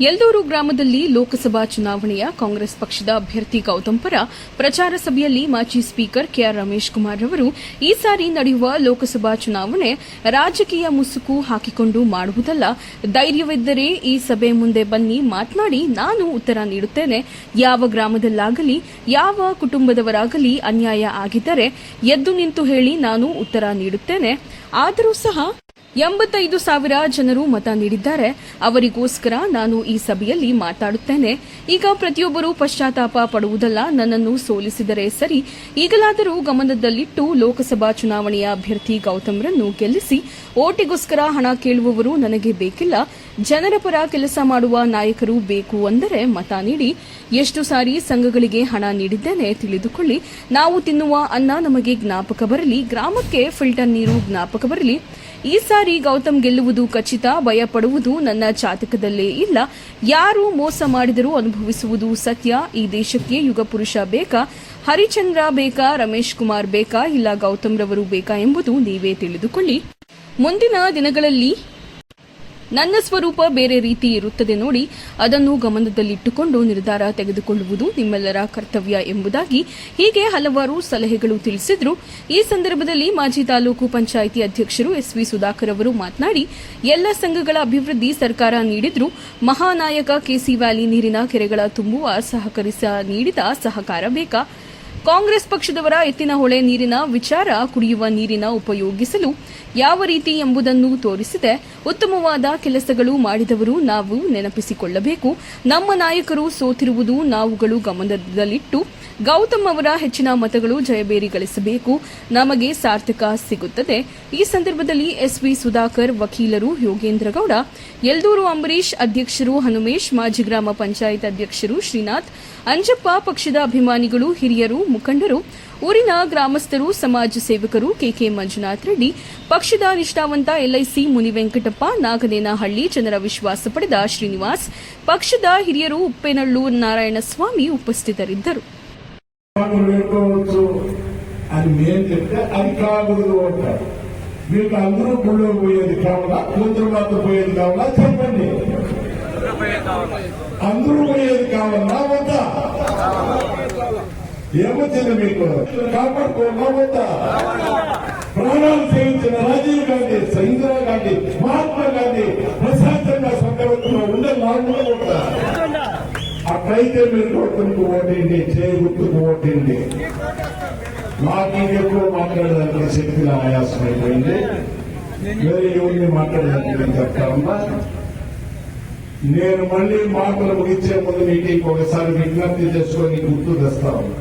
ಯಲ್ದೂರು ಗ್ರಾಮದಲ್ಲಿ ಲೋಕಸಭಾ ಚುನಾವಣೆಯ ಕಾಂಗ್ರೆಸ್ ಪಕ್ಷದ ಅಭ್ಯರ್ಥಿ ಗೌತಮ್ ಪರ ಪ್ರಚಾರ ಸಭೆಯಲ್ಲಿ ಮಾಜಿ ಸ್ಪೀಕರ್ ಕೆಆರ್ ರಮೇಶ್ ಕುಮಾರ್ ಅವರು ಈ ಸಾರಿ ನಡೆಯುವ ಲೋಕಸಭಾ ಚುನಾವಣೆ ರಾಜಕೀಯ ಮುಸುಕು ಹಾಕಿಕೊಂಡು ಮಾಡುವುದಲ್ಲ, ಧೈರ್ಯವಿದ್ದರೆ ಈ ಸಭೆ ಮುಂದೆ ಬನ್ನಿ, ಮಾತನಾಡಿ, ನಾನು ಉತ್ತರ ನೀಡುತ್ತೇನೆ. ಯಾವ ಗ್ರಾಮದಲ್ಲಾಗಲಿ ಯಾವ ಕುಟುಂಬದವರಾಗಲಿ ಅನ್ಯಾಯ ಆಗಿದ್ದರೆ ಎದ್ದು ನಿಂತು ಹೇಳಿ, ನಾನು ಉತ್ತರ ನೀಡುತ್ತೇನೆ. ಆದರೂ ಸಹ 85,000 ಜನರು ಮತ ನೀಡಿದ್ದಾರೆ. ಅವರಿಗೋಸ್ಕರ ನಾನು ಈ ಸಭೆಯಲ್ಲಿ ಮಾತಾಡುತ್ತೇನೆ. ಈಗ ಪ್ರತಿಯೊಬ್ಬರೂ ಪಶ್ಚಾತ್ತಾಪ ಪಡುವುದಲ್ಲ, ನನ್ನನ್ನು ಸೋಲಿಸಿದರೆ ಸರಿ. ಈಗಲಾದರೂ ಗಮನದಲ್ಲಿಟ್ಟು ಲೋಕಸಭಾ ಚುನಾವಣೆಯ ಅಭ್ಯರ್ಥಿ ಗೌತಮ್ರನ್ನು ಗೆಲ್ಲಿಸಿ. ಓಟಿಗೋಸ್ಕರ ಹಣ ಕೇಳುವವರು ನನಗೆ ಬೇಕಿಲ್ಲ. ಜನರ ಪರ ಕೆಲಸ ಮಾಡುವ ನಾಯಕರು ಬೇಕು ಅಂದರೆ ಮತ ನೀಡಿ. ಎಷ್ಟು ಸಾರಿ ಸಂಘಗಳಿಗೆ ಹಣ ನೀಡಿದ್ದೇನೆ ತಿಳಿದುಕೊಳ್ಳಿ. ನಾವು ತಿನ್ನುವ ಅನ್ನ ನಮಗೆ ಜ್ಞಾಪಕ ಬರಲಿ, ಗ್ರಾಮಕ್ಕೆ ಫಿಲ್ಟರ್ ನೀರು ಜ್ಞಾಪಕ ಬರಲಿ. ಈ ಸಾರಿ ಗೌತಮ್ ಗೆಲ್ಲುವುದು ಖಚಿತ. ಭಯ ಪಡುವುದು ನನ್ನ ಜಾತಕದಲ್ಲೇ ಇಲ್ಲ. ಯಾರು ಮೋಸ ಮಾಡಿದರೂ ಅನುಭವಿಸುವುದು ಸತ್ಯ. ಈ ದೇಶಕ್ಕೆ ಯುಗಪುರುಷ ಬೇಕಾ, ಹರಿಚಂದ್ರ ಬೇಕಾ, ರಮೇಶ್ ಕುಮಾರ್ ಬೇಕಾ, ಇಲ್ಲ ಗೌತಮ್ ರವರು ಬೇಕಾ ಎಂಬುದು ನೀವೇ ತಿಳಿದುಕೊಳ್ಳಿ. ಮುಂದಿನ ದಿನಗಳಲ್ಲಿ ನನ್ನ ಸ್ವರೂಪ ಬೇರೆ ರೀತಿ ಇರುತ್ತದೆ ನೋಡಿ. ಅದನ್ನು ಗಮನದಲ್ಲಿಟ್ಟುಕೊಂಡು ನಿರ್ಧಾರ ತೆಗೆದುಕೊಳ್ಳುವುದು ನಿಮ್ಮೆಲ್ಲರ ಕರ್ತವ್ಯ ಎಂಬುದಾಗಿ ಹೀಗೆ ಹಲವಾರು ಸಲಹೆಗಳು ತಿಳಿಸಿದ್ರು. ಈ ಸಂದರ್ಭದಲ್ಲಿ ಮಾಜಿ ತಾಲೂಕು ಪಂಚಾಯಿತಿ ಅಧ್ಯಕ್ಷರು ಎಸ್ವಿ ಸುಧಾಕರ್ ಅವರು ಮಾತನಾಡಿ, ಎಲ್ಲ ಸಂಘಗಳ ಅಭಿವೃದ್ಧಿ ಸರ್ಕಾರ ನೀಡಿದ್ರು. ಮಹಾನಾಯಕ ಕೆಸಿ ವ್ಯಾಲಿ ನೀರಿನ ಕೆರೆಗಳ ತುಂಬುವ ನೀಡಿದ ಸಹಕಾರ ಬೇಕಾ? ಕಾಂಗ್ರೆಸ್ ಪಕ್ಷದವರ ಎತ್ತಿನಹೊಳೆ ನೀರಿನ ವಿಚಾರ ಕುಡಿಯುವ ನೀರಿನ ಉಪಯೋಗಿಸಲು ಯಾವ ರೀತಿ ಎಂಬುದನ್ನು ತೋರಿಸಿದೆ. ಉತ್ತಮವಾದ ಕೆಲಸಗಳು ಮಾಡಿದವರು ನಾವು ನೆನಪಿಸಿಕೊಳ್ಳಬೇಕು. ನಮ್ಮ ನಾಯಕರು ಸೋತಿರುವುದು ನಾವುಗಳು ಗಮನದಲ್ಲಿಟ್ಟು ಗೌತಮ್ ಅವರ ಹೆಚ್ಚಿನ ಮತಗಳು ಜಯಬೇರಿ ಗಳಿಸಬೇಕು. ನಮಗೆ ಸಾರ್ಥಕ ಸಿಗುತ್ತದೆ. ಈ ಸಂದರ್ಭದಲ್ಲಿ ಎಸ್ವಿ ಸುಧಾಕರ್, ವಕೀಲರು ಯೋಗೇಂದ್ರಗೌಡ, ಯಲ್ದೂರು ಅಂಬರೀಶ್, ಅಧ್ಯಕ್ಷರು ಹನುಮೇಶ್, ಮಾಜಿ ಗ್ರಾಮ ಪಂಚಾಯತ್ ಅಧ್ಯಕ್ಷರು ಶ್ರೀನಾಥ್, ಅಂಜಪ್ಪ, ಪಕ್ಷದ ಅಭಿಮಾನಿಗಳು, ಹಿರಿಯರು, ಮುಖಂಡರು, ಊರಿನ ಗ್ರಾಮಸ್ಥರು, ಸಮಾಜ ಸೇವಕರು, ಕೆಕೆ ಮಂಜುನಾಥ್ ರೆಡ್ಡಿ, ಪಕ್ಷದ ನಿಷ್ಠಾವಂತ ಎಲ್ಐಸಿ ಮುನಿವೆಂಕಟಪ್ಪ, ನಾಗನೇನಹಳ್ಳಿ, ಜನರ ವಿಶ್ವಾಸ ಪಡೆದ ಶ್ರೀನಿವಾಸ್, ಪಕ್ಷದ ಹಿರಿಯರು ಉಪ್ಪೇನಳ್ಳೂರು ನಾರಾಯಣಸ್ವಾಮಿ ಉಪಸ್ಥಿತರಿದ್ದರು. అది మేము చెప్తే అది కాకూడదు అంటారు. మీకు అందరూ గుళ్ళో పోయేది కావాలా, కూతురు మాత్రం పోయేది కావాలా చెప్పండి. అందరూ పోయేది కావాలా వద్దా? ఏమొచ్చింది మీకు? కాపాడుకోవాలా వద్దా? ప్రాణాలు సేవించిన రాజీవ్ గాంధీ, ఇందిరా గాంధీ, మహాత్మా గాంధీ ప్రశాంతంగా సందర్భంలో ఉండదా? అట్లయితే మీరు గుర్తుకు ఓటేయండి, చేయి గుర్తుకు ఓటేయండి. మాకు ఎక్కువ మాట్లాడడానికి శక్తి ఆయాసం అయిపోయింది. వేరే ఎవరిని మాట్లాడడానికి చెప్తామన్నా. నేను మళ్ళీ మాటలు ముగించే ముందు మీకు ఒకసారి విజ్ఞప్తి చేసుకొని గుర్తు తెస్తాను.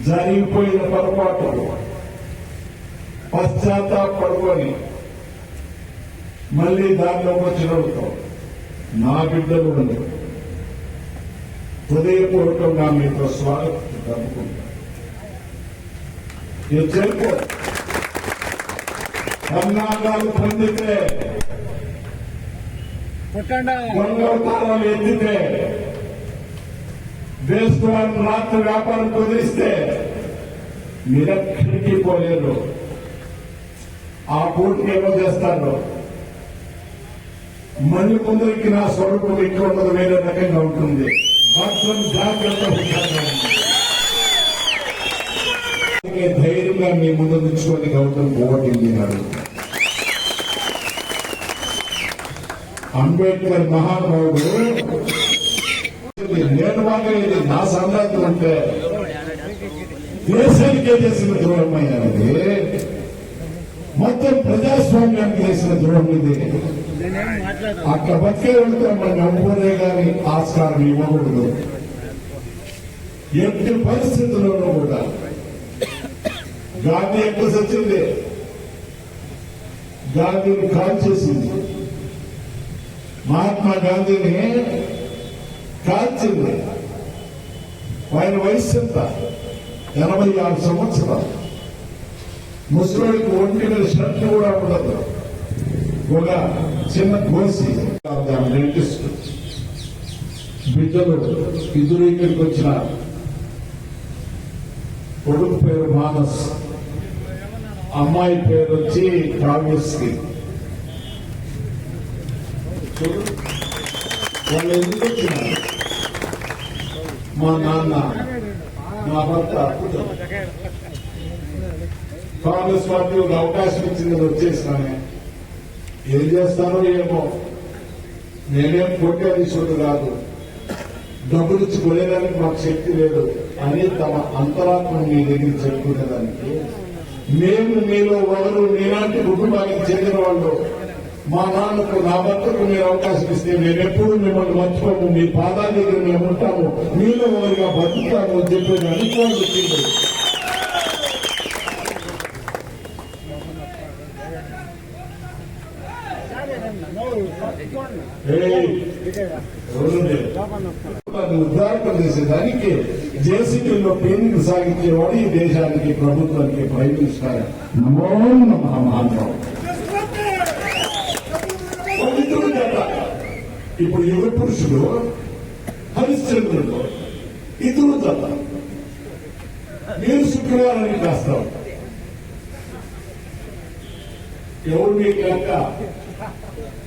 జరిగిపోయిన పొరపాటు పశ్చాత్తాపడుకొని మళ్ళీ దానిలోకి వచ్చినడుతాం. నా బిడ్డలు ఉండదు. హృదయపూర్వకంగా మీతో స్వాగతం జరుపుకుంటాం. చెప్పు కర్ణాటకాలు పొందితే, దొంగవతారాలు ఎత్తితే, దేశవాళ్ళ రాత్రి వ్యాపారం కుదిరిస్తే మీరెక్కడికి పోలేరు. ఆ పూర్తికి ఏమో చేస్తారు. మళ్ళీ ముందరికి నా స్వరూపం ఎక్కువ ఉన్నది వేరే రకంగా ఉంటుంది. మాత్రం జాగ్రత్త ధైర్యంగా మీ ముందు నుంచుకొని గౌతమ్ ఓటించినాడు. అంబేద్కర్ మహానుభావుడు నేను మాట్లాడేది నా సామ్రాజ్యం అంటే దేశానికే చేసిన ద్రోహం అయ్యానది, మొత్తం ప్రజాస్వామ్యానికి చేసిన ద్రోహం ఇది. అట్లా బతికే వెళ్తే మన నవ్వుకునే గాని ఆస్కారం ఇవ్వకూడదు. ఎట్టి పరిస్థితుల్లోనూ కూడా గాంధీ ఎక్కువ సచ్చింది, గాంధీని కాల్ చేసింది, మహాత్మా గాంధీని కాల్చింది. ఆయన వయసు ఎంత? 86 సంవత్సరాలు. ముసలికి ఒంటి మీద షర్ట్ కూడా ఉండదు. ఒక చిన్న కోసి డెంటిస్ట్ బిడ్డలు ఇద్దరు ఇక్కడికి వచ్చిన. కొడుకు పేరు మానస్, అమ్మాయి పేరు వచ్చి కావ్యశ్రీ. వాళ్ళు ఎందుకు వచ్చినారు? మా నాన్న, నా భర్త అద్భుతం. కాంగ్రెస్ పార్టీ ఒక అవకాశం ఇచ్చింది, వచ్చేసినానే. ఏం చేస్తారో ఏమో, నేనేం కోట్యాధీశుడు కాదు, డబ్బులు ఇచ్చి కొనేదానికి మాకు శక్తి లేదు అని తమ అంతరాత్మ మీ దగ్గర చెప్పుకునేదానికి, మేము మీలో ఒకరు మీలాంటి కుటుంబానికి చెందిన వాళ్ళు, మా నాన్నకు నా భర్తకు మీరు అవకాశం ఇస్తే మేమెప్పుడు మిమ్మల్ని మర్చిపోము, మీ పాదాల దగ్గర మేము ఉంటాము, మీలో ఒకరిగా బతుకుతాము అని చెప్పేది అనుకోని వచ్చింది. ఉద్ధారణ చేసేదానికి జేసీబీలో పెయింట్ సాగించేవాడు ఈ దేశానికి, ప్రభుత్వానికి ప్రైమ్ మినిస్టర్. నమో నమః మహానుభావం. ఇప్పుడు యుగ పురుషుడు హరిశ్చంద్రుడు ఇద్దరు జత. మీరు శుక్రవారానికి కాస్తాం. ఎవరు మీ కాక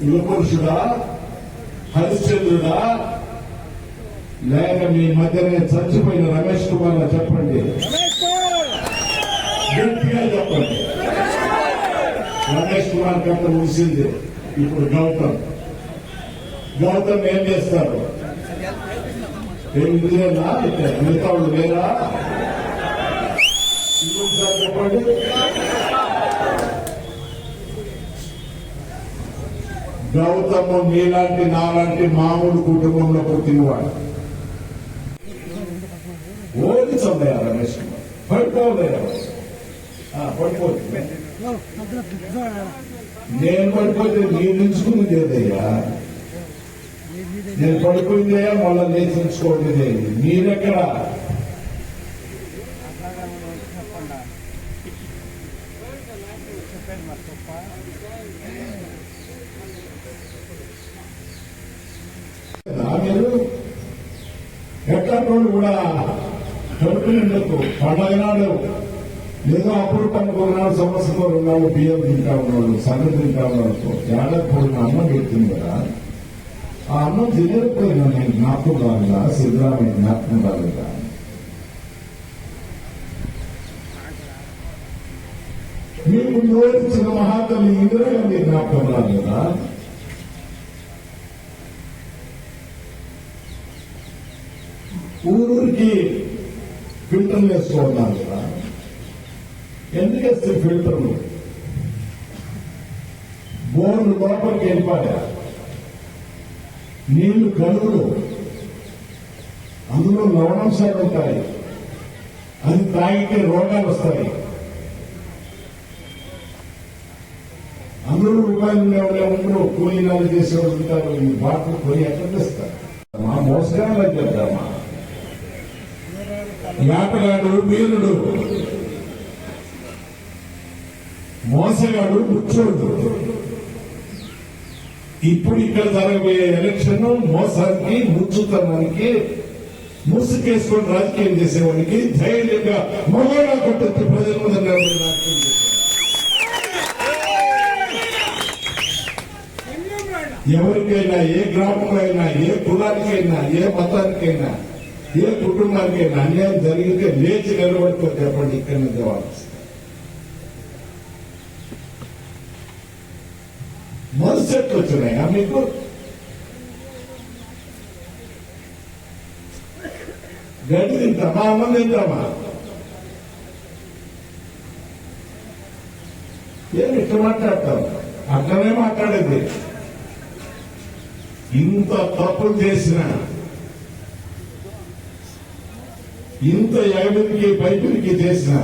యుగ పురుషుడా, హరిశ్చంద్రుడా, లేక మీ మధ్యనే చచ్చిపోయిన రమేష్ కుమార్ చెప్పండి, గట్టిగా చెప్పండి. రమేష్ కుమార్ కంటే ముగిసింది. ఇప్పుడు గౌతమ్ ఏం చేస్తారు? ఏమి లేదా? మిగతా వాళ్ళు లేరా? ఇంకొకసారి చెప్పండి. గౌతము నీలాంటి నాలాంటి మామూలు కుటుంబంలో పుట్టినవాడు. ఓడి చందయ్యా రమేష్ కుమార్ పడిపోలేదా? పడిపోతుంది. నేను పడిపోతే మీరు నిలుచుకుని లేదయ్యా, నేను పడిపోయిందయ్యా, మళ్ళా లేచి నిలుచుకోండి. మీరెక్కడ? మీరు ఎక్కడోళ్ళు కూడా కడుపు నిండకు పండగ నాడు ఏదో అప్పుడు పనుకున్నాడు, సంవత్సరంలో ఉన్నాడు, బియ్యం తింటా ఉన్నాడు, సగం తింటా ఉన్నాడు, ఏడాది అన్నం పెడుతుంది కదా, ఆ అన్నం తినకపోయినా నేను జ్ఞాపకం రాలేదా? సిద్ధరామయ్య జ్ఞాపకం రాలేదా? మీకు వివరించిన మహాకవి ఇందిరాగాంధీ జ్ఞాపకం రాలేదా? ఊరికి ఫిల్టర్లు వేసుకోవాలి కదా. ఎందుకు వేస్తే ఫిల్టర్లు? బోర్లు లోపలికి వెళ్ళిపోయా, నీళ్లు కలుగులు, అందులో లవణాంశాలు ఉంటాయి, అది తాగితే రోగాలు వస్తాయి. అందరూ రూపాయలు ఉండేవాళ్ళే ఉండరు, కూలీనాలు చేసేవాళ్ళు ఉంటారు. ఈ బాటలు కొని ఎక్కడ తెస్తారు? మా మోసగాళ్ళ చేద్దామా? వేటగాడు వీరుడు, మోసగాడు ముచ్చోడు. ఇప్పుడు ఇక్కడ జరగబోయే ఎలక్షన్ మోసానికి, ముచ్చుతనానికి, ముసుకేసుకొని రాజకీయం చేసేవాడికి ధైర్యంగా మొగోడా కొట్టొచ్చు ప్రజల ముందు రాజకీయం చేశారు. ఎవరికైనా, ఏ గ్రామంలో అయినా, ఏ కులానికైనా, ఏ మతానికైనా, ఏ కుటుంబానికైనా అన్యాయం జరిగితే లేచి నిలబడుకో చెప్పండి, ఇక్కడ నుంచి వాళ్ళు మనసెట్లు వచ్చినాయా మీకు? గడ్డి తింటామా, అన్నం తింటామా? ఏమి ఇట్లా మాట్లాడతాం? అట్లనే మాట్లాడేది. ఇంత తప్పులు చేసిన, ఇంత ఎగబిరికి బయటికి చేసిన,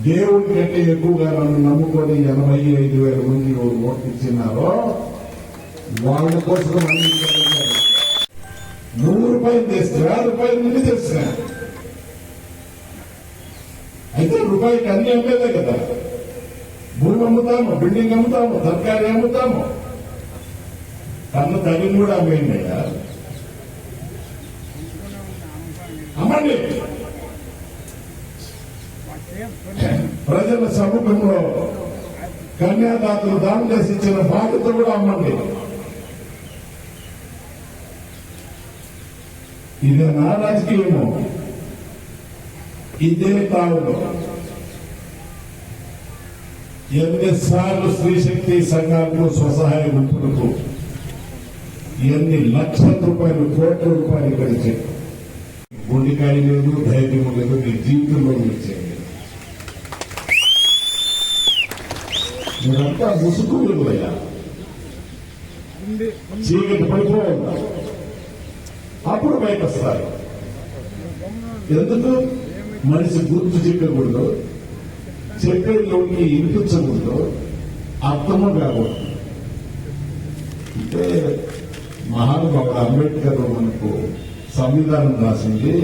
దేవుడి కంటే ఎక్కువగా నన్ను నమ్ముకొని 85,000 మంది ఓట్లు ఇచ్చినారో వాళ్ళ కోసం అన్ని 100 రూపాయలు తెస్తున్నా, రూపాయలు ముందు తెస్తున్నా. అయితే రూపాయికి అన్ని అమ్మేదే కదా. భూమి అమ్ముతాము, బిల్డింగ్ అమ్ముతాము, తరకారీ అమ్ముతాము, కన్ను తల్లిని కూడా అమ్మేయండి. అమ్మండి. ప్రజల సముఖంలో కన్యాదాతలు దానం చేసి ఇచ్చిన బాధ్యత కూడా అమ్మండి. ఇదే నా రాజకీయము, ఇదే తావులు. ఎన్నిసార్లు స్త్రీ శక్తి సంఘాలకు స్వసహాయ గుంపులకు ఎన్ని లక్షల రూపాయలు, కోట్ల రూపాయలు గడిచే గుండెకాయ లేదు, ధైర్యం లేదు, మీ జీవితంలో వచ్చేది. మీరంతా ముసుగులు పోయా, చీకటి పడిపోవాలి, అప్పుడు బయట వస్తారు. ఎందుకు? మనిషి గుర్తు చెప్పకూడదు, చెప్పేలోకి వినిపించకూడదు, అర్థము కాకూడదు. అంటే మహానుభావుడు అంబేద్కర్ మనకు సంవిధానం రాసింది.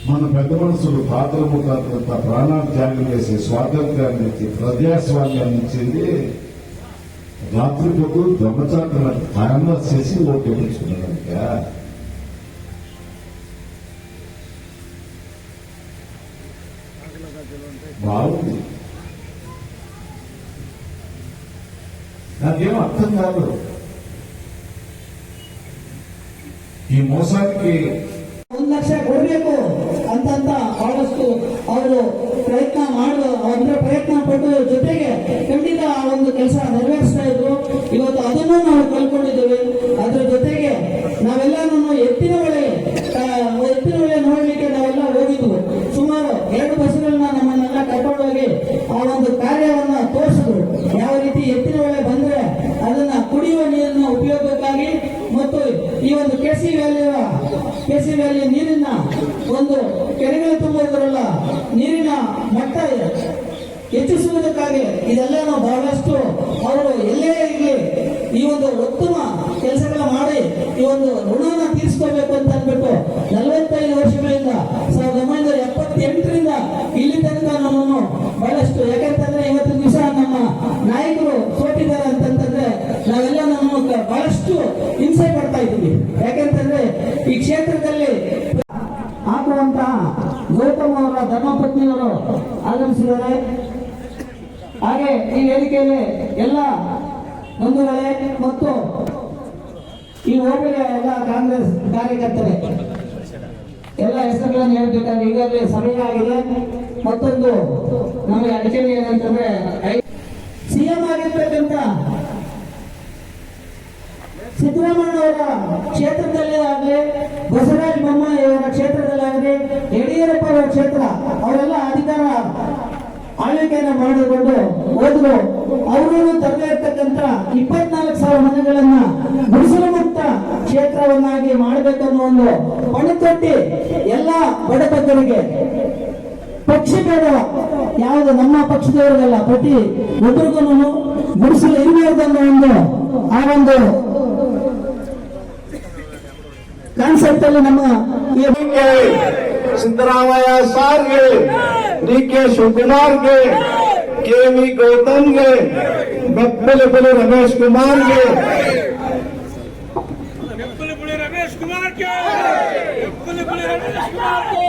మన పెద్ద మనుషులు తాతల ముతాతలంతా ప్రాణాలు త్యాగం చేసి స్వాతంత్ర్యాన్ని ఇచ్చి ప్రజాస్వామ్యాన్ని ఇచ్చింది. రాత్రిపూట దొంగచాటులకు కారణాలు చేసి ఓటు వేయించుకున్నాక బాగుంది. నాకేం అర్థం కాదు ಈ ಮೋಸಕ್ಕೆ. 1 ಲಕ್ಷ ಕೊಡಬೇಕು ಅಂತಂತ ಬಹಳಷ್ಟು ಅವರು ಪ್ರಯತ್ನ ಪಟ್ಟು ಜೊತೆಗೆ ಖಂಡಿತ ಆ ಒಂದು ಕೆಲಸ ನೆರವೇರಿಸ್ತಾ ಇದ್ರು. ಇವತ್ತು ಅದನ್ನು ನಾವು ಕಳ್ಕೊಂಡಿದ್ದೇವೆ. ಅದ್ರ ಜೊತೆಗೆ ನಾವೆಲ್ಲರೂ ಎತ್ತಿನ ಹೊಳೆ ನೋಡ್ಲಿಕ್ಕೆ ನಾವೆಲ್ಲ ಹೋಗಿದ್ವು. ಸುಮಾರು 2 ಬಸ್ಗಳನ್ನ ನಮ್ಮನ್ನೆಲ್ಲ ಕರ್ಕೊಂಡೋಗಿ ಆ ಒಂದು ಕಾರ್ಯವನ್ನ ತೋರಿಸಿದ್ರು. ಯಾವ ರೀತಿ ಎತ್ತಿನ ಹೊಳೆ ಬಂದ್ರೆ ಅದನ್ನ ಕುಡಿಯುವ ನೀರಿನ ಉಪಯೋಗಕ್ಕಾಗಿ ಮತ್ತು ಈ ಒಂದು ಕೆಸಿ ವ್ಯಾಲಿ ನೀರಿನ ಒಂದು ಕೆರೆಗಳು ತುಂಬುವುದರಲ್ಲ, ನೀರಿನ ಮಟ್ಟ ಹೆಚ್ಚಿಸುವುದಕ್ಕಾಗಿ ಇದೆಲ್ಲ ಬಹಳಷ್ಟು ಅವರು ಎಲ್ಲೇ ಇರಲಿ ಈ ಒಂದು ಉತ್ತಮ ಕೆಲಸಗಳ ಮಾಡಿ ಈ ಒಂದು ಋಣನ ತೀರಿಸ್ಕೋಬೇಕು ಅಂತ ಅಂದ್ಬಿಟ್ಟು 45 ವರ್ಷಗಳಿಂದ 1978ರಿಂದ ಇಲ್ಲಿ ತನಕ ನಮ್ಮನ್ನು ಬಹಳಷ್ಟು, ಯಾಕಂತಂದ್ರೆ ಇವತ್ತಿನ ದಿವಸ ನಮ್ಮ ನಾಯಕರು ಸೋತಿದ್ದಾರೆ ಅಂತಂತಂದ್ರೆ ನಾವೆಲ್ಲ ನಮ್ಮನ್ನು ಬಹಳಷ್ಟು ಹಿಂಸೆ ಪಡ್ತಾ ಇದ್ದೀವಿ. ಯಾಕಂತಂದ್ರೆ ಈ ಕ್ಷೇತ್ರದಲ್ಲಿ ಹಾಕುವಂತಹ ಗೌತಮ್ ಅವರ ಧರ್ಮಪತ್ನಿಯವರು ಆಗಮಿಸಿದ್ದಾರೆ. ಹಾಗೆ ಈ ವೇದಿಕೆಯಲ್ಲಿ ಎಲ್ಲ ಬಂಧುಗಳೇ ಮತ್ತು ಈ ಹೋಬಳಿಯ ಎಲ್ಲ ಕಾಂಗ್ರೆಸ್ ಕಾರ್ಯಕರ್ತರೇ ಎಲ್ಲ ಹೆಸರುಗಳನ್ನು ಹೇಳ್ಬೇಕಾದ್ರೆ ಈಗಾಗಲೇ ಸಮಯ ಆಗಿದೆ. ಮತ್ತೊಂದು ನಮಗೆ ಅಡಚಣೆ ಏನಂತಂದ್ರೆ ಸಿಎಂ ಆಗಿರ್ತಕ್ಕಂಥ ಸಿದ್ದರಾಮಯ್ಯ ಅವರ ಕ್ಷೇತ್ರದಲ್ಲಿ ಆಗಲಿ, ಬಸವರಾಜ ಬೊಮ್ಮಾಯಿ ಅವರ ಕ್ಷೇತ್ರದಲ್ಲಿ ಆಗಲಿ, ಯಡಿಯೂರಪ್ಪ ಅವರ ಕ್ಷೇತ್ರ ಅವರೆಲ್ಲ ಅಧಿಕಾರ ಆಳ್ವಿಕೆಯನ್ನು ಮಾಡಿಕೊಂಡು ಹೋದ್ರು. ಅವರು ತರಲೇ ಇರ್ತಕ್ಕಂಥ 24,000 ಮನೆಗಳನ್ನ ಗುಡಿಸಲು ಮುಕ್ತ ಕ್ಷೇತ್ರವನ್ನಾಗಿ ಮಾಡಬೇಕನ್ನೋ ಒಂದು ಪಣತೊಟ್ಟಿ ಎಲ್ಲ ಬಡಬಗ್ಗರಿಗೆ ಪಕ್ಷಿ ಬೇಡ, ಯಾವುದು ನಮ್ಮ ಪಕ್ಷದವರಿಗಲ್ಲ, ಪ್ರತಿ ಒಬ್ಬರಿಗೂ ಗುಡಿಸಲು ಇರಬಹುದನ್ನೋ ಒಂದು ಆ ಒಂದು ಕಾನ್ಸೆಪ್ಟ್ ಅಲ್ಲಿ ನಮ್ಮ ಸಿದ್ದರಾಮಯ್ಯ ಸಾರ್ಗೆ, ಡಿ.ಕೆ. ಶಿವಕುಮಾರ್ಗೆ, ಕೆ.ವಿ. ಗೌತಮ್ಗೆ, ಬೆಪ್ಪಲೆ ರಮೇಶ್ ಕುಮಾರ್ಗೆ, रमेश कुमार के रमेश कुमार के